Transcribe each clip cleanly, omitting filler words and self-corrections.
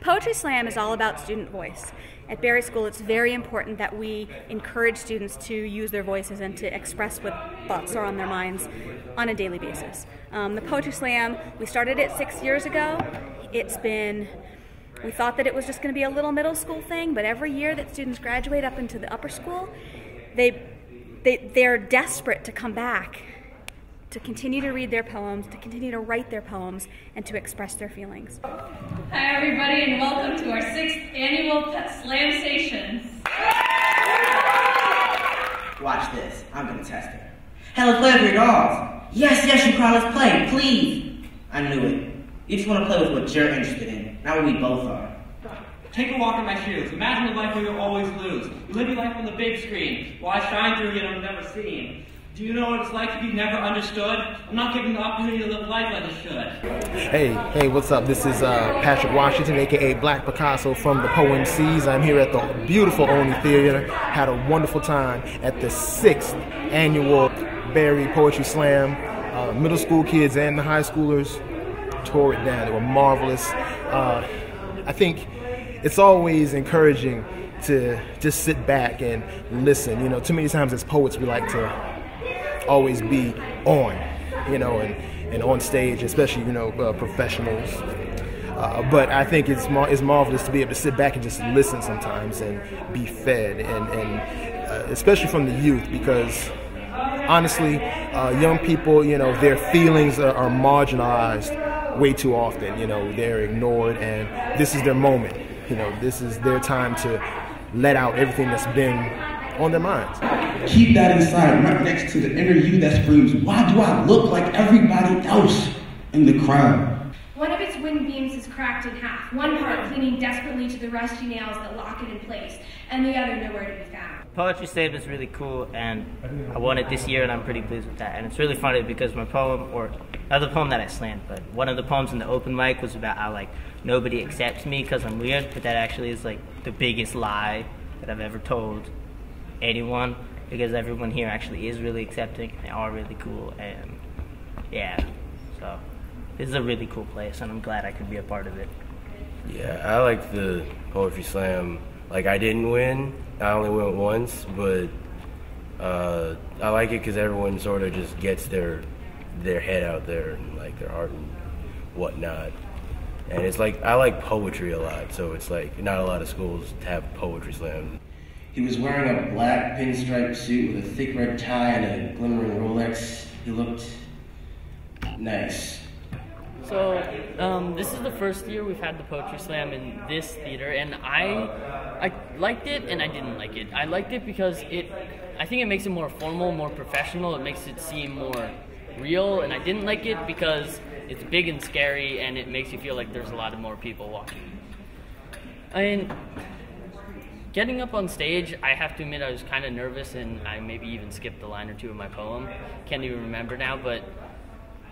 Poetry Slam is all about student voice. At Barrie School, it's very important that we encourage students to use their voices and to express what thoughts are on their minds on a daily basis. The Poetry Slam, we started it 6 years ago. We thought that it was just going to be a little middle school thing, but every year that students graduate up into the upper school, they're desperate to come back, to continue to read their poems, to continue to write their poems, and to express their feelings. Hi everybody, and welcome to our 6th annual SLAMSATIon. Watch this, I'm gonna test it. Hello, play with your dolls. Yes, you cry, let's play, please. I knew it. You just want to play with what you're interested in, not what we both are. Take a walk in my shoes. Imagine a life where you always lose. You live your life on the big screen, while I shine through you and I'm never seen. Do you know what it's like to be never understood? I'm not given the opportunity to live life like I should. Hey, what's up? This is Patrick Washington, aka Black Picasso from the PoemCs. I'm here at the beautiful Olney Theater. Had a wonderful time at the 6th annual Barrie Poetry Slam. Middle school kids and the high schoolers tore it down. They were marvelous. I think it's always encouraging to just sit back and listen. You know, too many times as poets we like to always be on, you know, and on stage, especially, you know, professionals. But I think it's marvelous to be able to sit back and just listen sometimes and be fed, and especially from the youth, because honestly, young people, you know, their feelings are marginalized way too often. You know, they're ignored, and this is their moment. You know, this is their time to let out everything that's been on their minds. Keep that inside, right next to the inner you that screams, why do I look like everybody else in the crowd? One of its wind beams is cracked in half, one part clinging desperately to the rusty nails that lock it in place, and the other nowhere to be found. Poetry Slam is really cool, and I won it this year, and I'm pretty pleased with that. And it's really funny because my poem, or not the poem that I slammed, but one of the poems in the open mic was about how, like, nobody accepts me because I'm weird, but that actually is, like, the biggest lie that I've ever told anyone, because everyone here actually is really accepting, they are really cool, and yeah, so this is a really cool place, and I'm glad I could be a part of it. Yeah, I like the Poetry Slam. Like, I didn't win, I only went once, but I like it because everyone sort of just gets their head out there and like their art and whatnot. And it's like, I like poetry a lot, so it's like not a lot of schools have Poetry Slam. He was wearing a black pinstripe suit with a thick red tie and a glimmering Rolex. He looked nice. So, this is the first year we've had the Poetry Slam in this theater, and I liked it and I didn't like it. I liked it because I think it makes it more formal, more professional, it makes it seem more real, and I didn't like it because it's big and scary and it makes you feel like there's a lot of more people walking. Getting up on stage, I have to admit I was kind of nervous, and I maybe even skipped a line or two of my poem. Can't even remember now, but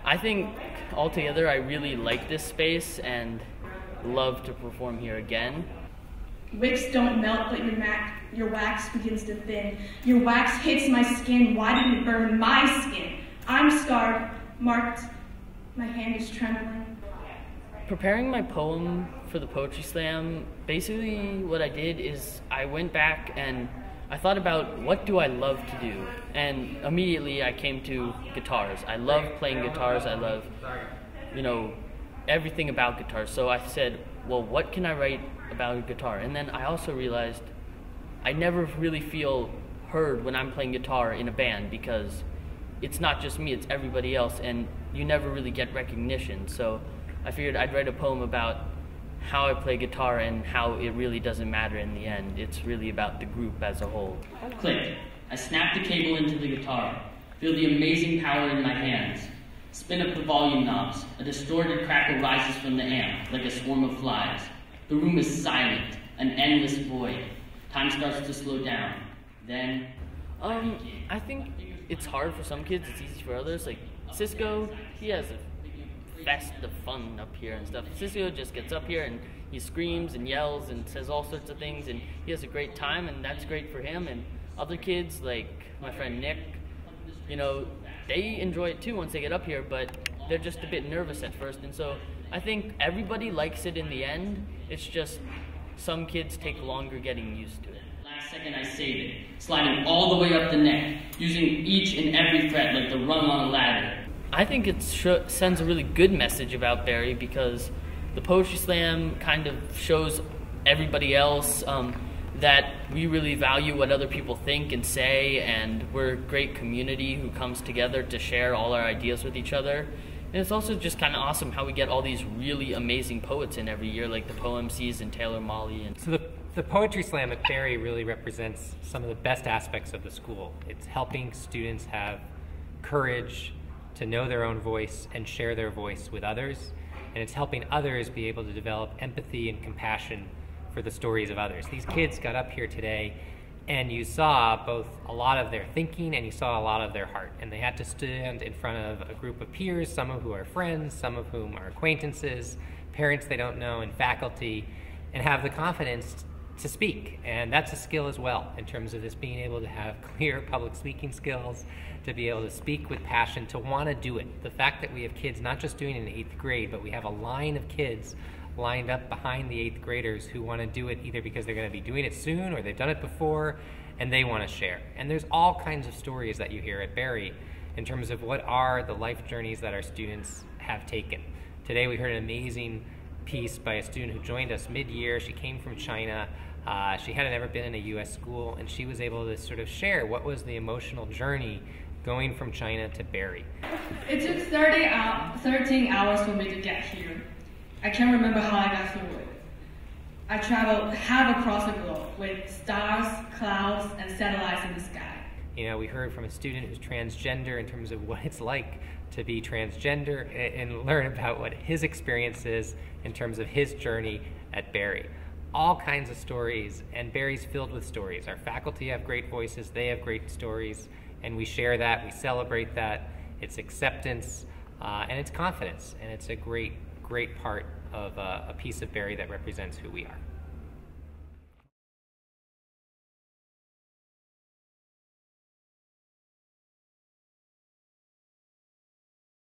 I think altogether I really like this space and love to perform here again. Wicks don't melt, but your wax begins to thin. Your wax hits my skin. Why did it burn my skin? I'm scarred, marked. My hand is trembling. Preparing my poem for the Poetry Slam, basically what I did is I went back and I thought about what do I love to do, and immediately I came to guitars. I love playing guitars. I love, you know, everything about guitars. So I said, well, what can I write about guitar? And then I also realized I never really feel heard when I'm playing guitar in a band, because it's not just me, it's everybody else, and you never really get recognition. So I figured I'd write a poem about how I play guitar and how it really doesn't matter in the end. It's really about the group as a whole. Click. I snap the cable into the guitar. Feel the amazing power in my hands. Spin up the volume knobs. A distorted crackle rises from the amp, like a swarm of flies. The room is silent, an endless void. Time starts to slow down. Then, I think it's hard for some kids, it's easy for others. Like Cisco, he has a fest of fun up here and stuff. Cisco just gets up here and he screams and yells and says all sorts of things, and he has a great time, and that's great for him. And other kids, like my friend Nick, you know, they enjoy it too once they get up here, but they're just a bit nervous at first. And so I think everybody likes it in the end. It's just some kids take longer getting used to it. Last second I save it, sliding all the way up the neck, using each and every fret like the rung on a ladder. I think it sends a really good message about Barrie, because the Poetry Slam kind of shows everybody else that we really value what other people think and say, and we're a great community who comes together to share all our ideas with each other. And it's also just kind of awesome how we get all these really amazing poets in every year, like the PoemCs and Taylor Molly. And so the Poetry Slam at Barrie really represents some of the best aspects of the school. It's helping students have courage to know their own voice and share their voice with others. And it's helping others be able to develop empathy and compassion for the stories of others. These kids got up here today and you saw both a lot of their thinking and you saw a lot of their heart. And they had to stand in front of a group of peers, some of who are friends, some of whom are acquaintances, parents they don't know, and faculty, and have the confidence to speak. And that's a skill as well, in terms of this being able to have clear public speaking skills, to be able to speak with passion, to want to do it. The fact that we have kids not just doing it in 8th grade, but we have a line of kids lined up behind the 8th graders who want to do it either because they're going to be doing it soon or they've done it before and they want to share. And there's all kinds of stories that you hear at Barrie in terms of what are the life journeys that our students have taken. Today we heard an amazing piece by a student who joined us mid-year. She came from China. She hadn't ever been in a U.S. school, and she was able to sort of share what was the emotional journey going from China to Barrie. It took 13 hours for me to get here. I can't remember how I got through it. I traveled half across the globe with stars, clouds, and satellites in the sky. You know, we heard from a student who's transgender in terms of what it's like to be transgender and learn about what his experience is in terms of his journey at Barrie. All kinds of stories, and Barrie's filled with stories. Our faculty have great voices, they have great stories, and we share that, we celebrate that. It's acceptance, and it's confidence, and it's a great part of a piece of Barrie that represents who we are.